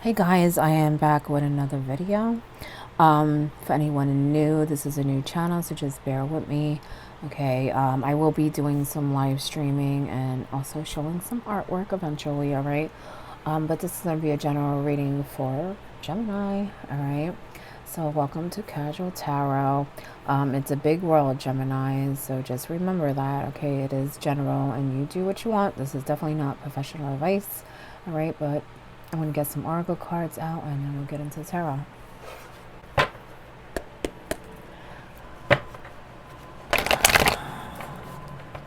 Hey guys, I am back with another video. For anyone new, this is a new channel, so just bear with me. Okay, I will be doing some live streaming and also showing some artwork eventually, alright? But this is going to be a general reading for Gemini, alright? So welcome to Casual Tarot. It's a big world, Gemini, so just remember that, okay? It is general and you do what you want. This is definitely not professional advice, alright? But I'm going to get some oracle cards out and then we'll get into tarot. I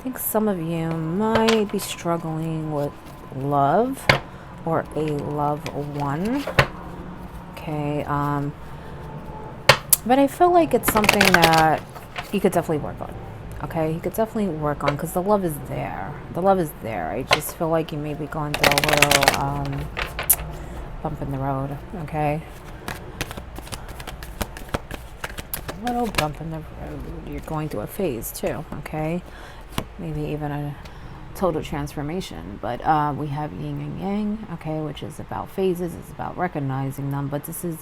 think some of you might be struggling with love or a loved one. Okay, but I feel like it's something that you could definitely work on. Okay, you could definitely work on because the love is there. The love is there. I just feel like you may be going through a little bump in the road. Okay, a little bump in the road. You're going through a phase too. Okay, maybe even a total transformation. But we have yin and yang. Okay, which is about phases. It's about recognizing them. But this is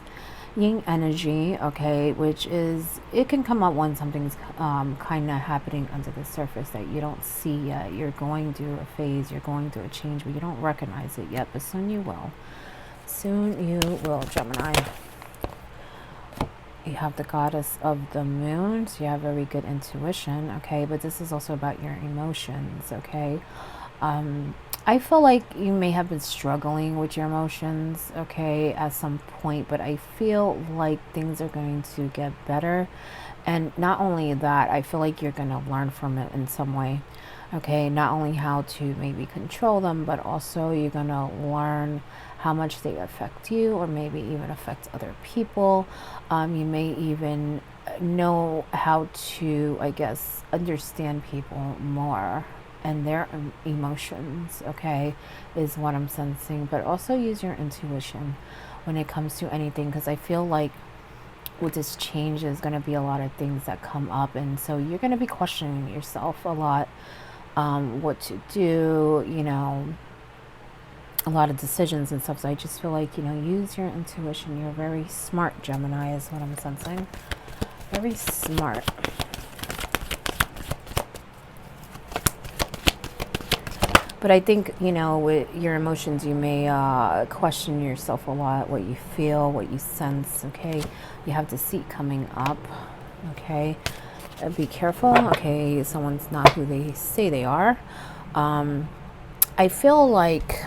yin energy, okay, which is, it can come up when something's kind of happening under the surface that you don't see yet. You're going through a phase, you're going through a change, but you don't recognize it yet, but soon you will. Soon you will, Gemini. You have the goddess of the moon, so you have very good intuition, okay, but this is also about your emotions, okay. I feel like you may have been struggling with your emotions, okay, at some point, but I feel like things are going to get better. And not only that, I feel like you're going to learn from it in some way, okay, not only how to maybe control them, but also you're going to learn how much they affect you or maybe even affect other people. You may even know how to, I guess, understand people more and their emotions, okay, is what I'm sensing. But also use your intuition when it comes to anything, because I feel like with this change there's going to be a lot of things that come up, and so you're going to be questioning yourself a lot, what to do, you know, a lot of decisions and stuff. So I just feel like, you know, use your intuition. You're very smart, Gemini, is what I'm sensing. Very smart. But I think, you know, with your emotions, you may question yourself a lot, what you feel, what you sense, okay? You have the seat coming up, okay? Be careful, okay? Someone's not who they say they are. I feel like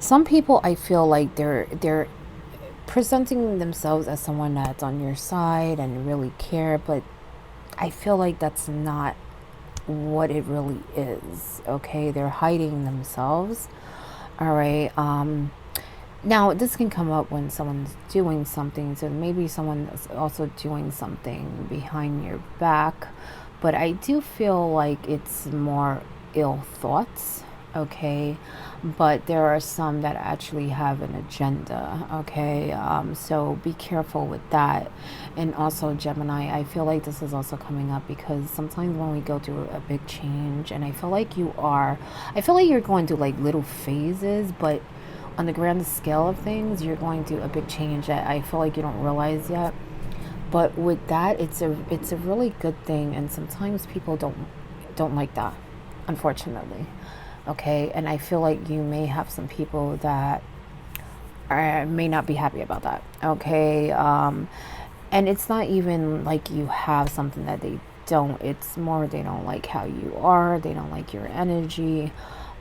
some people, I feel like they're presenting themselves as someone that's on your side and really care, but I feel like that's not what it really is, okay? They're hiding themselves, all right? Now, this can come up when someone's doing something, so maybe someone is also doing something behind your back, but I do feel like it's more ill thoughts, okay? But there are some that actually have an agenda, okay? So be careful with that. And also, Gemini, I feel like this is also coming up because sometimes when we go through a big change, and I feel like you're going through like little phases, but on the grand scale of things, you're going through a big change that I feel like you don't realize yet. But with that, it's a really good thing, and sometimes people don't like that, unfortunately. Okay, and I feel like you may have some people that may not be happy about that. Okay, and it's not even like you have something that they don't. It's more they don't like how you are. They don't like your energy.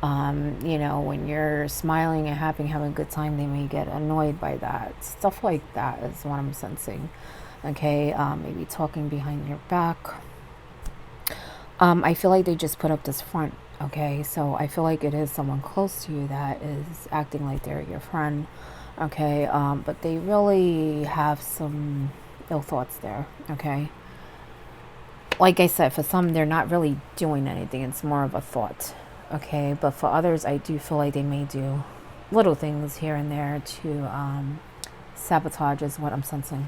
You know, when you're smiling and happy, having a good time, they may get annoyed by that. Stuff like that is what I'm sensing. Okay, maybe talking behind your back. I feel like they just put up this front. Okay, so I feel like it is someone close to you that is acting like they're your friend. Okay, but they really have some ill thoughts there. Okay, like I said, for some, they're not really doing anything. It's more of a thought. Okay, but for others, I do feel like they may do little things here and there to sabotage, is what I'm sensing,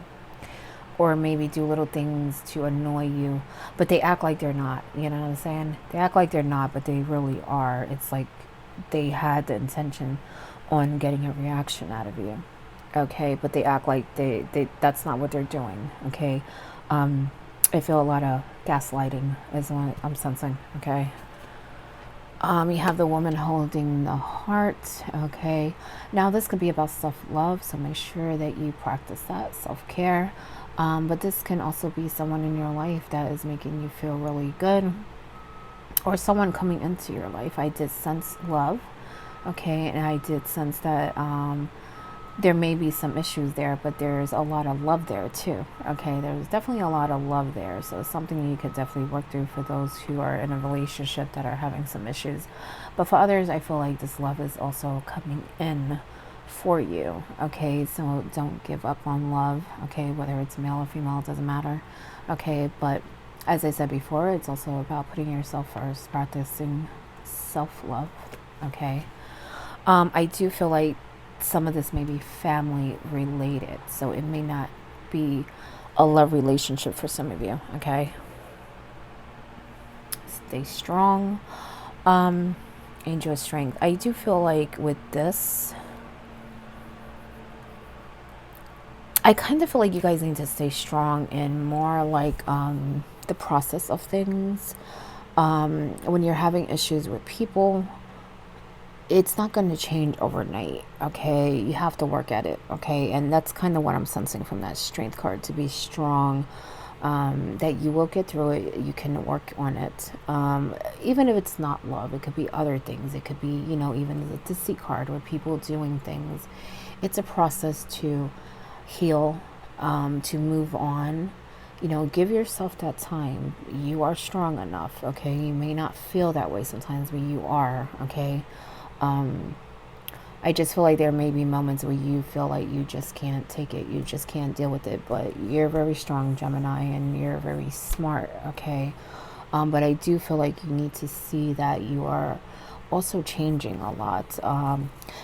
or maybe do little things to annoy you, but they act like they're not. You know what I'm saying? They act like they're not, but they really are. It's like they had the intention on getting a reaction out of you. Okay, but they act like they that's not what they're doing. Okay. I feel a lot of gaslighting is what I'm sensing. Okay. You have the woman holding the heart. Okay. Now this could be about self-love, so make sure that you practice that self-care. But this can also be someone in your life that is making you feel really good, or someone coming into your life. I did sense love. Okay, and I did sense that there may be some issues there, but there's a lot of love there too. Okay, there's definitely a lot of love there. So it's something you could definitely work through for those who are in a relationship that are having some issues. But for others, I feel like this love is also coming in for you. Okay, so don't give up on love. Okay, whether it's male or female, it doesn't matter. Okay, but as I said before, it's also about putting yourself first, practicing self-love. Okay. I do feel like some of this may be family related, so it may not be a love relationship for some of you. Okay, stay strong. Angel of strength. I do feel like with this, I kind of feel like you guys need to stay strong in more like the process of things. When you're having issues with people, it's not going to change overnight. Okay, you have to work at it. Okay, and that's kind of what I'm sensing from that strength card, to be strong, that you will get through it. You can work on it, even if it's not love. It could be other things. It could be, you know, even the deceit card, or people doing things. It's a process to heal, to move on. You know, give yourself that time. You are strong enough. Okay, you may not feel that way sometimes, but you are. Okay. I just feel like there may be moments where you feel like you just can't take it, you just can't deal with it, but you're very strong, Gemini, and you're very smart. Okay. But I do feel like you need to see that you are also changing a lot,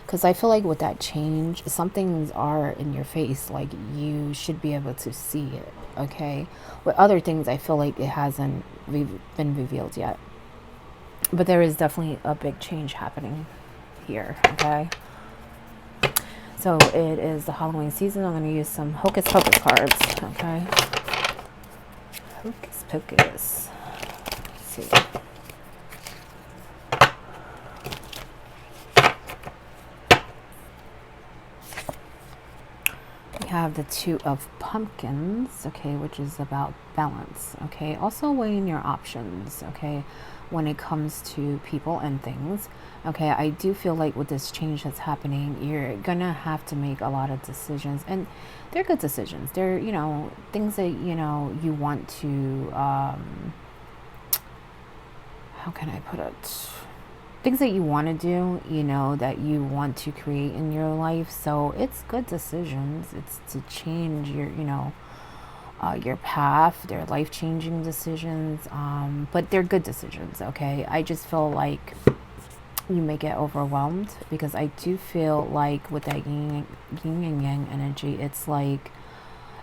because I feel like with that change, some things are in your face, like you should be able to see it. Okay. With other things, I feel like it hasn't been revealed yet, but there is definitely a big change happening here. Okay, so it is the Halloween season. I'm going to use some Hocus Pocus cards. Okay, Hocus Pocus. Let's see. We have the Two of Pumpkins. Okay, which is about balance. Okay, also weighing your options. Okay, when it comes to people and things. Okay, I do feel like with this change that's happening, you're gonna have to make a lot of decisions, and they're good decisions. They're, you know, things that, you know, you want to, how can I put it? Things that you want to do, you know, that you want to create in your life. So it's good decisions. It's to change your, you know, your path. They're life-changing decisions, but they're good decisions. Okay, I just feel like you may get overwhelmed, because I do feel like with that yin and yang energy, it's like,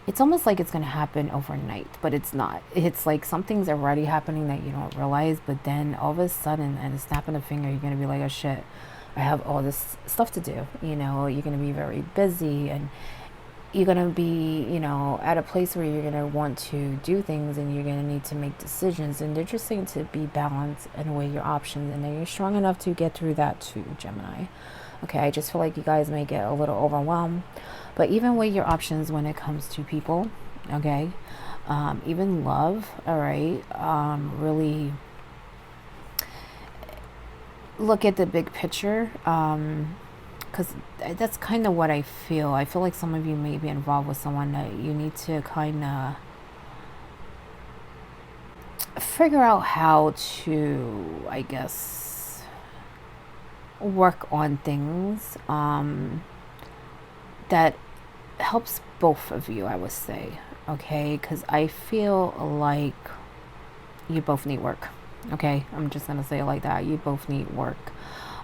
it's almost like it's going to happen overnight, but it's not. It's like something's already happening that you don't realize, but then all of a sudden, at a snap of a finger, you're going to be like, oh shit, I have all this stuff to do. You know, you're going to be very busy, and you're going to be, you know, at a place where you're going to want to do things, and you're going to need to make decisions, and they're just saying to be balanced and weigh your options, and then you're strong enough to get through that too, Gemini. Okay, I just feel like you guys may get a little overwhelmed, but even weigh your options when it comes to people. Okay, even love. All right, really look at the big picture, because that's kind of what I feel. I feel like some of you may be involved with someone that you need to kind of figure out how to, I guess, work on things that helps both of you, I would say. Okay, because I feel like you both need work. Okay, I'm just gonna say it like that. You both need work.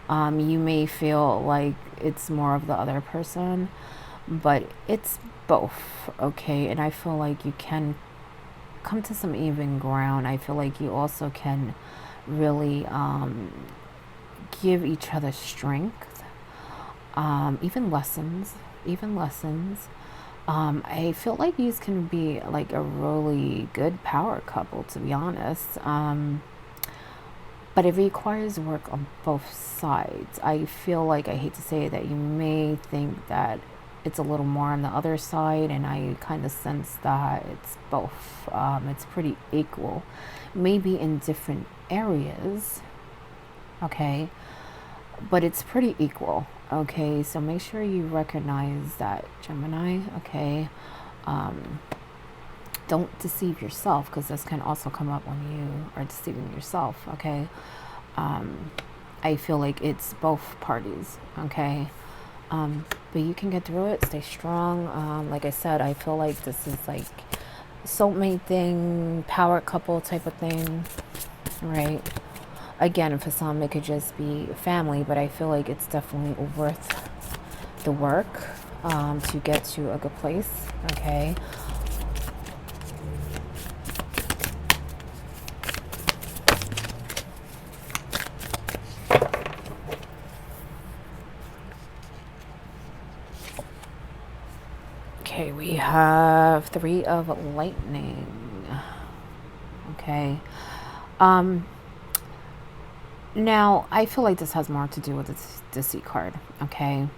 You may feel like it's more of the other person, but it's both. Okay, and I feel like you can come to some even ground. I feel like you also can really give each other strength, even lessons, even lessons. I feel like you can be like a really good power couple, to be honest. But it requires work on both sides. I feel like, I hate to say it, that you may think that it's a little more on the other side, and I kind of sense that it's both. It's pretty equal, maybe in different areas, okay, but it's pretty equal, okay. So make sure you recognize that, Gemini, okay. Um, don't deceive yourself, because this can also come up when you are deceiving yourself, okay. um, I feel like it's both parties, okay. But you can get through it, stay strong. Like I said, I feel like this is like soulmate thing, power couple type of thing, right? Again, for some it could just be family, but I feel like it's definitely worth the work, to get to a good place, okay. Okay, we have Three of Lightning. Okay. Um, Now, I feel like this has more to do with the Deceit card, okay?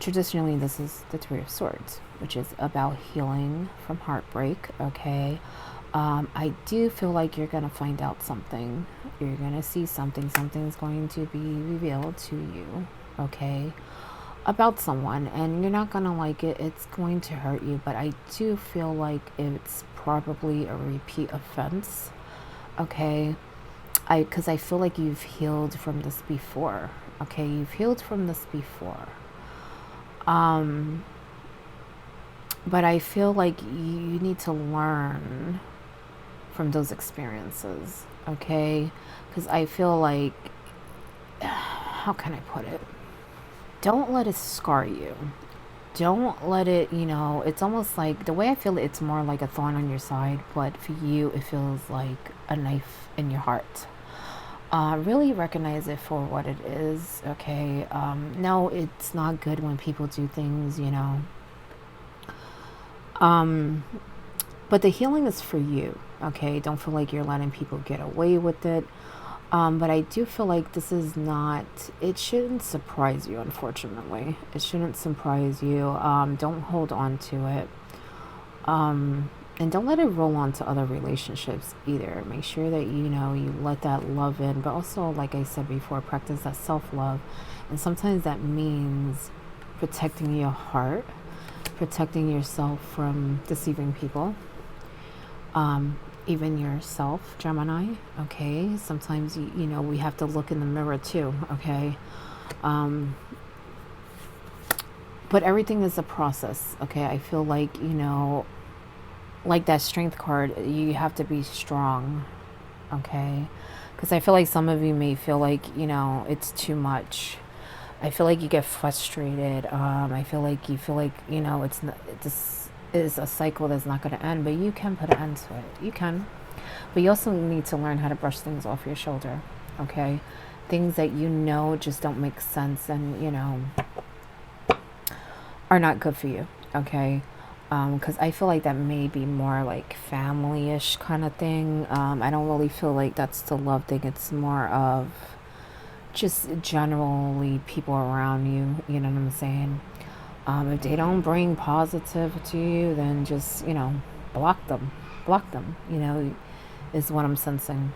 Traditionally, this is the Three of Swords, which is about healing from heartbreak, okay? I do feel like you're going to find out something. You're going to see something. Something's going to be revealed to you, okay? About someone, and you're not going to like it. It's going to hurt you, but I do feel like it's probably a repeat offense, okay? Because I feel like you've healed from this before, okay? You've healed from this before. But I feel like you need to learn from those experiences, okay? Because I feel like, how can I put it? Don't let it scar you. Don't let it, it's almost like, the way I feel it, it's more like a thorn on your side, but for you, it feels like a knife in your heart. Really recognize it for what it is, okay? No, it's not good when people do things, but the healing is for you, okay? Don't feel like you're letting people get away with it. But I do feel like this is not, it shouldn't surprise you, unfortunately. It shouldn't surprise you. Don't hold on to it. And don't let it roll on to other relationships either. Make sure that, you let that love in. But also, like I said before, practice that self-love. And sometimes that means protecting your heart, protecting yourself from deceiving people. Even yourself, Gemini, okay? Sometimes, we have to look in the mirror too, okay? But everything is a process, okay? I feel like, like that strength card, you have to be strong, okay? Because I feel like some of you may feel like, it's too much. I feel like you get frustrated. I feel like it's not, this is a cycle that's not going to end, but you can put an end to it. You can. But you also need to learn how to brush things off your shoulder, okay? Things that just don't make sense and, are not good for you, okay? Because I feel like that may be more like family-ish kind of thing. I don't really feel like that's the love thing. It's more of just generally people around you, you know what I'm saying? If they don't bring positive to you, then just, block them. Block them, is what I'm sensing.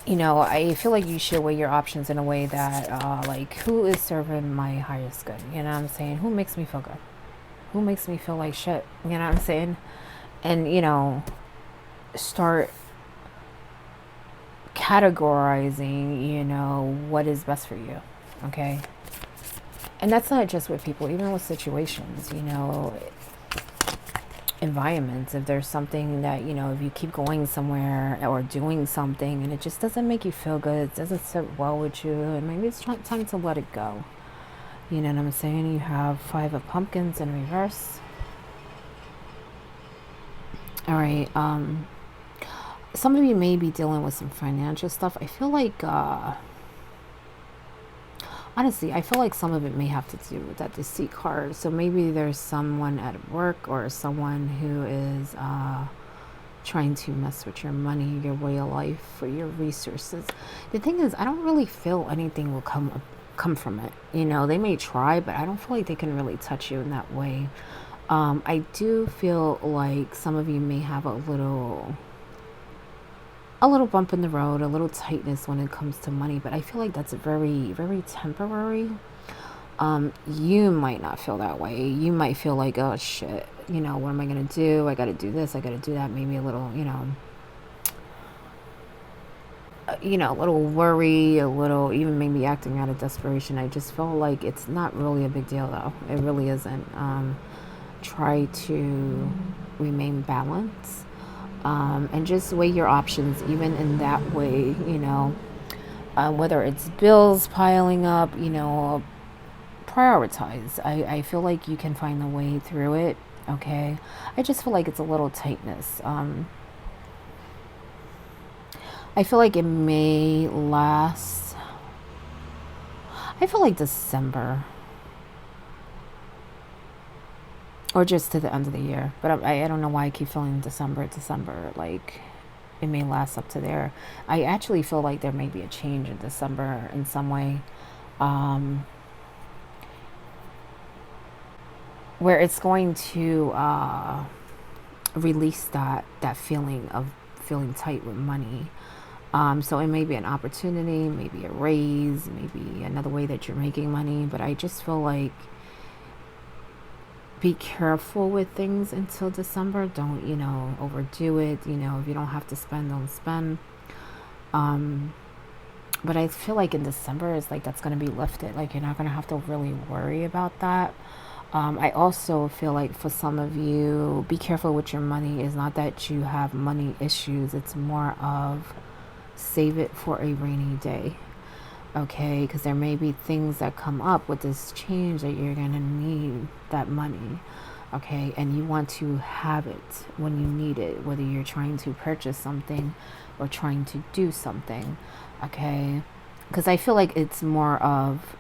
I feel like you should weigh your options in a way that, like, who is serving my highest good? You know what I'm saying? Who makes me feel good? Who makes me feel like shit? You know what I'm saying? And, start categorizing, what is best for you, okay? And that's not just with people, even with situations, environments. If there's something that, if you keep going somewhere or doing something and it just doesn't make you feel good, it doesn't sit well with you, and maybe it's time to let it go. You know what I'm saying? You have Five of Pumpkins in reverse. All right, some of you may be dealing with some financial stuff. I feel like, honestly, I feel like some of it may have to do with that deceit card. So maybe there's someone at work or someone who is trying to mess with your money, your way of life, for your resources. The thing is, I don't really feel anything will come from it. You know, they may try, but I don't feel like they can really touch you in that way. I do feel like some of you may have a little bump in the road, a little tightness when it comes to money, but I feel like that's very, very temporary. You might not feel that way. You might feel like, oh shit, you know, what am I going to do? I got to do this, I got to do that. Maybe a little, a little worry, a little, even maybe acting out of desperation. I just feel like it's not really a big deal though. It really isn't. Try to remain balanced. And just weigh your options, even in that way, whether it's bills piling up, prioritize. I feel like you can find a way through it, okay? I just feel like it's a little tightness. I feel like it may last, I feel like December. Or just to the end of the year. But I don't know why I keep feeling December. Like, it may last up to there. I actually feel like there may be a change in December in some way. Where it's going to release that feeling of feeling tight with money. So it may be an opportunity, maybe a raise, maybe another way that you're making money. But I just feel like be careful with things until December. Don't, overdo it. If you don't have to spend, don't spend. But I feel like in December is like that's going to be lifted. Like you're not going to have to really worry about that. I also feel like for some of you, be careful with your money. It's not that you have money issues. It's more of save it for a rainy day. Okay, because there may be things that come up with this change that you're going to need that money. Okay, and you want to have it when you need it, whether you're trying to purchase something or trying to do something. Okay, because I feel like it's more of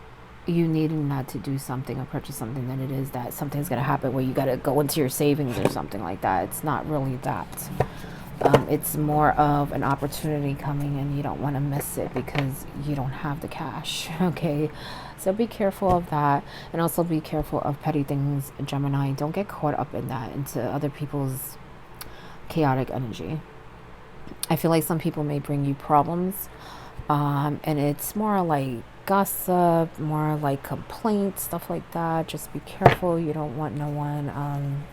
you needing not to do something or purchase something than it is that something's going to happen where you got to go into your savings or something like that. It's not really that. It's more of an opportunity coming and you don't want to miss it because you don't have the cash. Okay, so be careful of that, and also be careful of petty things, Gemini. Don't get caught up in that, into other people's chaotic energy. I feel like some people may bring you problems, and it's more like gossip, more like complaints, stuff like that. Just be careful. You don't want no one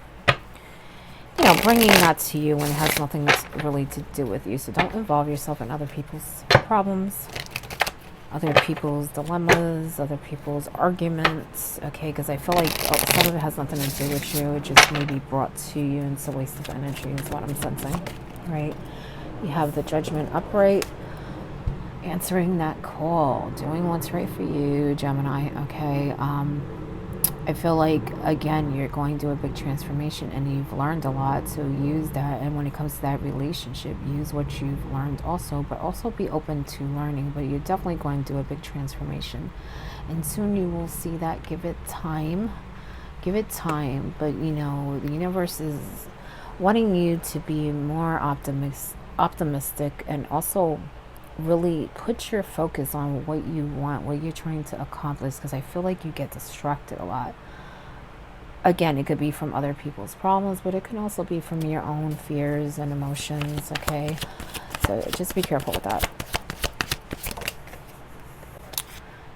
bringing that to you when it has nothing really to do with you. So don't involve yourself in other people's problems, other people's dilemmas, other people's arguments, okay? Because I feel like some of it has nothing to do with you. It just may be brought to you, and it's a waste of energy is what I'm sensing, right? You have the Judgment upright, answering that call, doing what's right for you, Gemini, okay? I feel like, again, you're going through a big transformation and you've learned a lot, so use that. And when it comes to that relationship, use what you've learned also, but also be open to learning. But you're definitely going through a big transformation, and soon you will see that. Give it time. But the universe is wanting you to be more optimistic, and also really put your focus on what you want, what you're trying to accomplish, because I feel like you get distracted a lot. Again, it could be from other people's problems, but it can also be from your own fears and emotions, okay? So just be careful with that.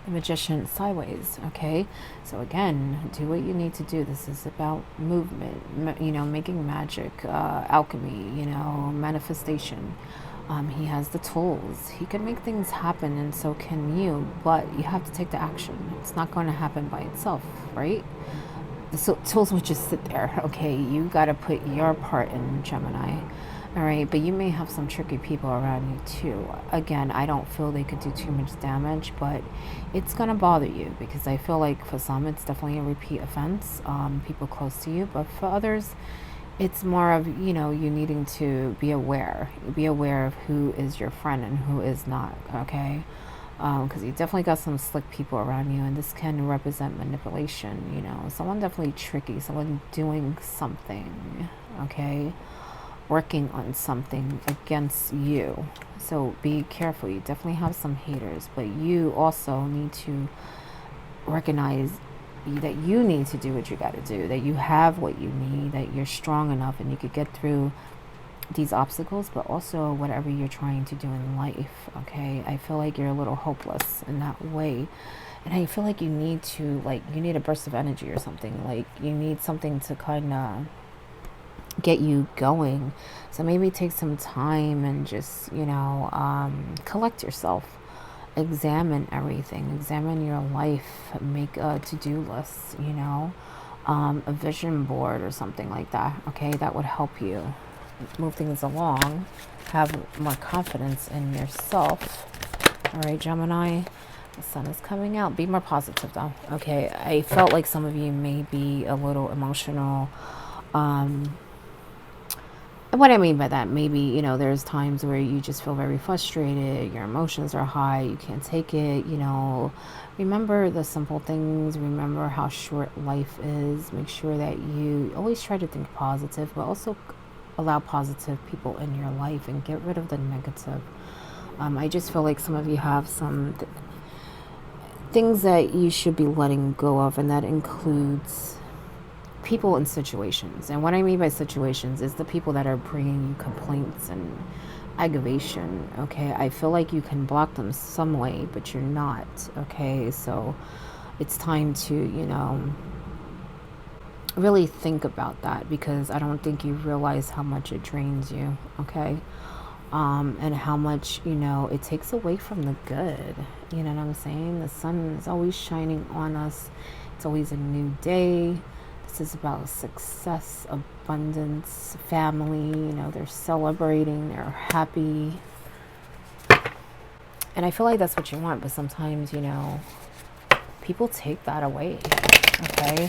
The Magician sideways, okay? So again, do what you need to do. This is about movement, making magic, alchemy, manifestation. He has the tools. He can make things happen, and so can you, but you have to take the action. It's not going to happen by itself, right? The tools will just sit there, okay? You got to put your part in, Gemini, all right? But you may have some tricky people around you too. Again, I don't feel they could do too much damage, but it's going to bother you, because I feel like for some it's definitely a repeat offense, people close to you, but for others, it's more of, you needing to be aware of who is your friend and who is not, okay? Because you definitely got some slick people around you, and this can represent manipulation. Someone definitely tricky, someone doing something, okay, working on something against you. So be careful. You definitely have some haters, but you also need to recognize that you need to do what you got to do, that you have what you need, that you're strong enough and you could get through these obstacles, but also whatever you're trying to do in life, okay? I feel like you're a little hopeless in that way. And I feel like you need to, you need a burst of energy or something. Like, you need something to kind of get you going. So maybe take some time and just, collect yourself. Examine everything. Examine your life. Make a to-do list, a vision board or something like that, okay? That would help you move things along, have more confidence in yourself. All right, Gemini, the sun is coming out. Be more positive, though. Okay, I felt like some of you may be a little emotional. What I mean by that, maybe, there's times where you just feel very frustrated, your emotions are high, you can't take it, remember the simple things, remember how short life is, make sure that you always try to think positive, but also allow positive people in your life and get rid of the negative. I just feel like some of you have some things that you should be letting go of, and that includes people and situations. And what I mean by situations is the people that are bringing you complaints and aggravation, okay? I feel like you can block them some way, but you're not, okay? So it's time to, really think about that, because I don't think you realize how much it drains you, okay? And how much, it takes away from the good. You know what I'm saying? The sun is always shining on us. It's always a new day. This is about success, abundance, family. They're celebrating, they're happy. And I feel like that's what you want, but sometimes, people take that away, okay?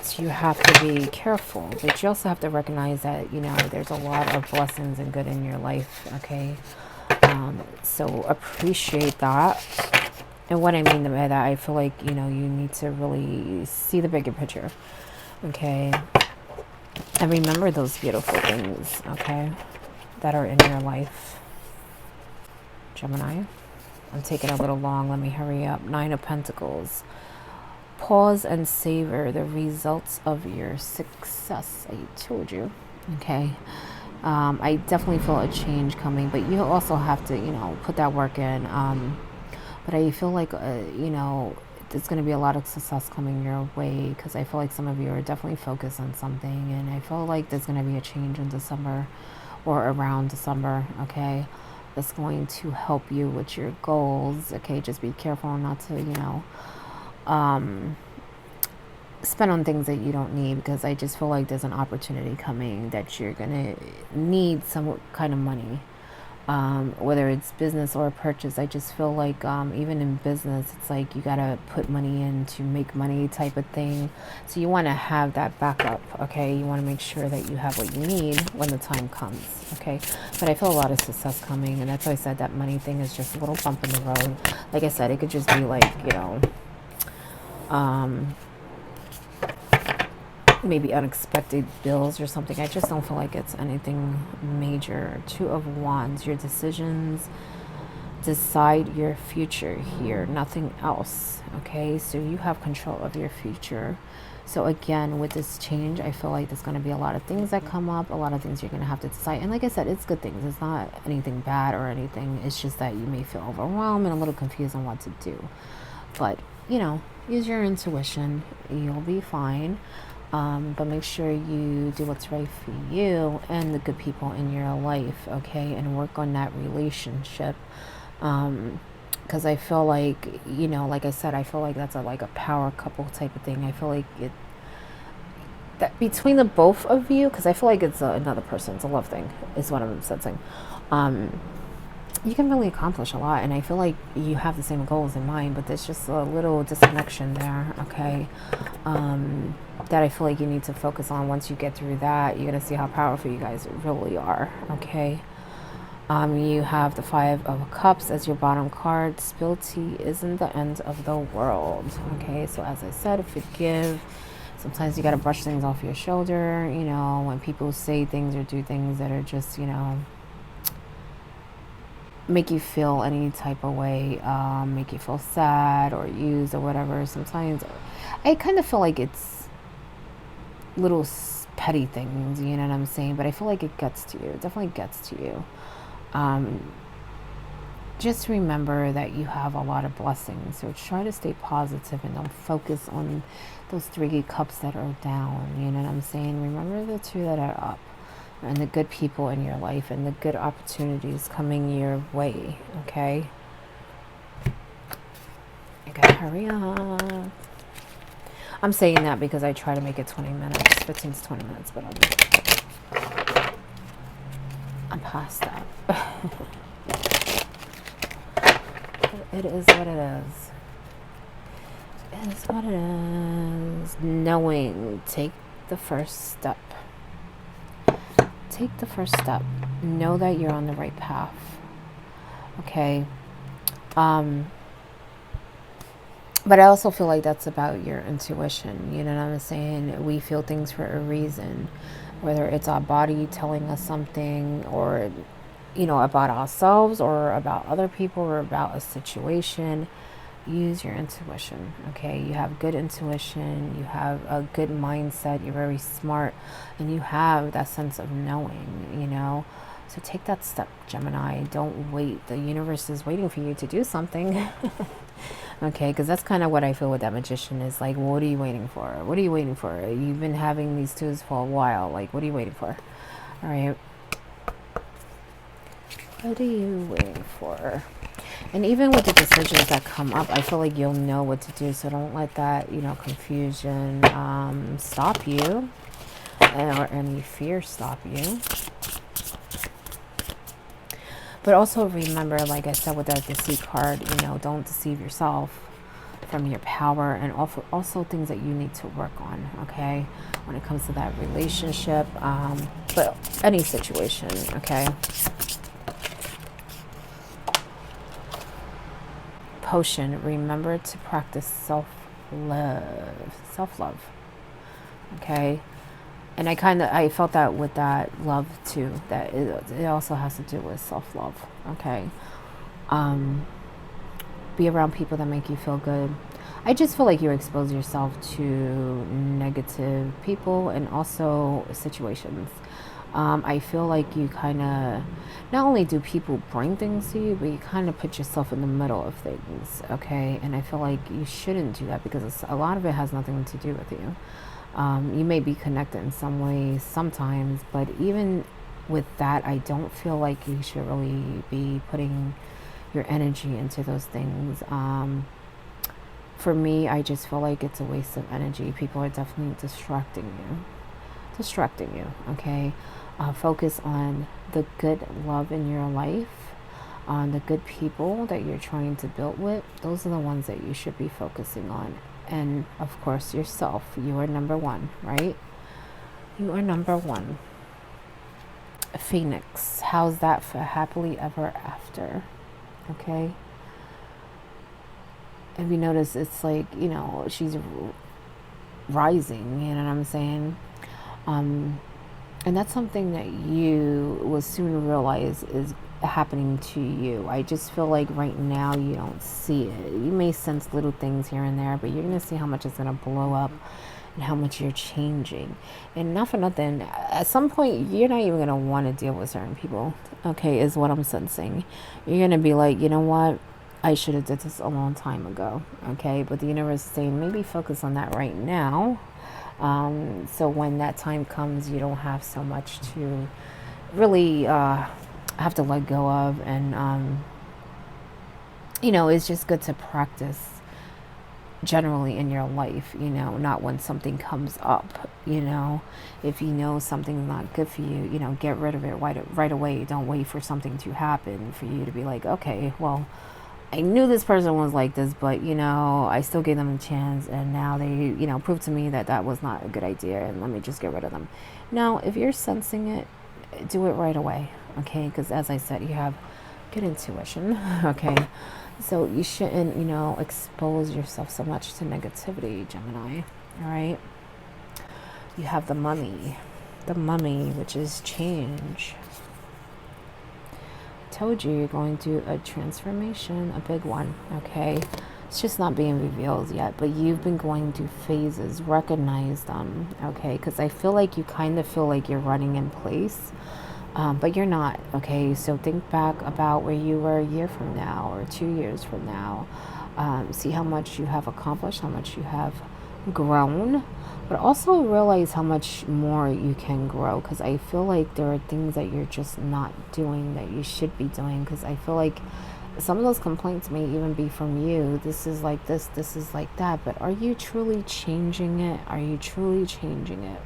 So you have to be careful, but you also have to recognize that, there's a lot of blessings and good in your life, okay? So appreciate that. And what I mean by that, I feel like, you need to really see the bigger picture, okay? And remember those beautiful things, okay, that are in your life. Gemini, I'm taking a little long. Let me hurry up. 9 of Pentacles. Pause and savor the results of your success. I told you, okay? I definitely feel a change coming, but you also have to, put that work in. But I feel like, there's going to be a lot of success coming your way, because I feel like some of you are definitely focused on something. And I feel like there's going to be a change in December or around December, okay? That's going to help you with your goals, okay? Just be careful not to, spend on things that you don't need, because I just feel like there's an opportunity coming that you're going to need some kind of money. Whether it's business or purchase. I just feel like even in business, it's like you gotta put money in to make money type of thing. So you want to have that backup, okay? You want to make sure that you have what you need when the time comes, okay? But I feel a lot of success coming, and that's why I said that money thing is just a little bump in the road. Like I said, it could just be like, maybe unexpected bills or something. I just don't feel like it's anything major. 2 of Wands, your decisions decide your future here, nothing else, okay? So you have control of your future. So again, with this change, I feel like there's going to be a lot of things that come up, a lot of things you're going to have to decide. And like I said, it's good things. It's not anything bad or anything. It's just that you may feel overwhelmed and a little confused on what to do. But, use your intuition. You'll be fine. But make sure you do what's right for you and the good people in your life, okay? And work on that relationship. Because I feel like, like I said, I feel like that's like a power couple type of thing. I feel like that between the both of you, because I feel like it's another person, it's a love thing, is what I'm sensing. you can really accomplish a lot, and I feel like you have the same goals in mind, but there's just a little disconnection there, okay, that I feel like you need to focus on. Once you get through that, you're going to see how powerful you guys really are, okay. You have the Five of Cups as your bottom card. Spilled tea isn't the end of the world, okay. So as I said, forgive. Sometimes you got to brush things off your shoulder, you know, when people say things or do things that are just, you know, make you feel any type of way, make you feel sad or used or whatever. Sometimes I kind of feel like it's little petty things, you know what I'm saying? But I feel like it gets to you. It definitely gets to you. Just remember that you have a lot of blessings. So try to stay positive and don't focus on those 3 cups that are down. You know what I'm saying? Remember the 2 that are up, and the good people in your life and the good opportunities coming your way, okay? You gotta hurry up. I'm saying that because I try to make it 20 minutes, 15 to 20 minutes, but I'm past that. It is what it is. It is what it is. Knowing, take the first step. Take the first step. Know that you're on the right path. Okay. But I also feel like that's about your intuition. You know what I'm saying? We feel things for a reason. Whether it's our body telling us something, or, you know, about ourselves or about other people or about a situation. Use your intuition, okay? You have good intuition, you have a good mindset, you're very smart, and you have that sense of knowing, you know? So take that step, Gemini. Don't wait. The universe is waiting for you to do something. Okay, because that's kind of what I feel with that Magician is like, what are you waiting for? What are you waiting for? You've been having these 2s for a while. Like, what are you waiting for? All right. What are you waiting for? And even with the decisions that come up, I feel like you'll know what to do. So don't let that, you know, confusion stop you, or any fear stop you. But also remember, like I said with that deceit card, you know, don't deceive yourself from your power, and also things that you need to work on, okay, when it comes to that relationship, but any situation, okay. Potion, remember to practice self-love, okay. And I felt that with that love too, that it also has to do with self-love, okay. Be around people that make you feel good. I just feel like you expose yourself to negative people and also situations. I feel like you kind of, not only do people bring things to you, but you kind of put yourself in the middle of things, okay? And I feel like you shouldn't do that, because a lot of it has nothing to do with you. You may be connected in some way sometimes, but even with that, I don't feel like you should really be putting your energy into those things. For me, I just feel like it's a waste of energy. People are definitely distracting you, okay? Focus on the good love in your life, on the good people that you're trying to build with. Those are the ones that you should be focusing on. And of course, yourself. You are number 1, right? You are number 1. Phoenix, how's that for happily ever after? Okay. If you notice, it's like, you know, she's rising, you know what I'm saying? And that's something that you will soon realize is happening to you. I just feel like right now you don't see it. You may sense little things here and there, but you're going to see how much it's going to blow up and how much you're changing. And not for nothing, at some point you're not even going to want to deal with certain people, okay, is what I'm sensing. You're going to be like, you know what, I should have did this a long time ago, okay? But the universe is saying maybe focus on that right now, so when that time comes, you don't have so much to really have to let go of. And you know, it's just good to practice generally in your life, you know, not when something comes up, you know. If you know something's not good for you, you know, get rid of it right away. Don't wait for something to happen for you to be like, okay, well, I knew this person was like this, but, you know, I still gave them a chance, and now they, you know, proved to me that that was not a good idea, and let me just get rid of them. Now, if you're sensing it, do it right away, okay? Because as I said, you have good intuition, okay? So you shouldn't, you know, expose yourself so much to negativity, Gemini, all right? You have the mummy, which is change. I told you you're going through a transformation, a big one, okay? It's just not being revealed yet, but you've been going through phases. Recognize them, okay? Because I feel like you kind of feel like you're running in place, but you're not, okay? So think back about where you were a year from now or 2 years from now. See how much you have accomplished, how much you have grown, but also realize how much more you can grow, because I feel like there are things that you're just not doing that you should be doing, because I feel like some of those complaints may even be from you. This is like this is like that, but are you truly changing it? Are you truly changing it?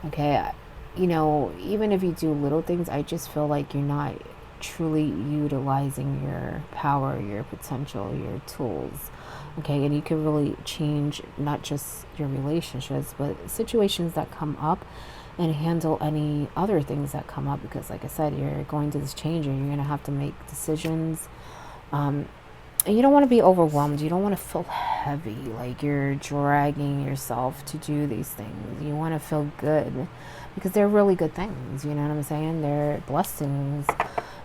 Okay, you know, even if you do little things, I just feel like you're not truly utilizing your power, your potential, your tools. Okay, and you can really change not just your relationships, but situations that come up, and handle any other things that come up, because like I said, you're going to this change and you're going to have to make decisions. And you don't want to be overwhelmed. You don't want to feel heavy, like you're dragging yourself to do these things. You want to feel good, because they're really good things. You know what I'm saying? They're blessings.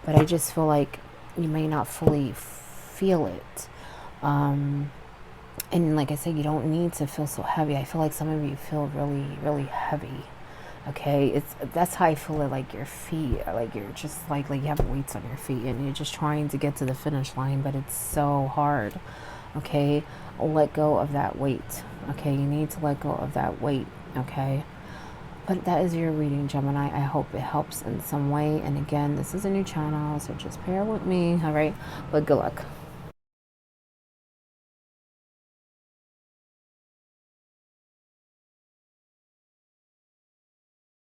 But I just feel like you may not fully feel it. And like I said, you don't need to feel so heavy. I feel like some of you feel really, really heavy. Okay, that's how I feel it, like your feet, like you're just like you have weights on your feet, and you're just trying to get to the finish line, but it's so hard. Okay, let go of that weight. Okay, you need to let go of that weight. Okay, but that is your reading, Gemini. I hope it helps in some way. And again, this is a new channel, so just bear with me. All right, but good luck.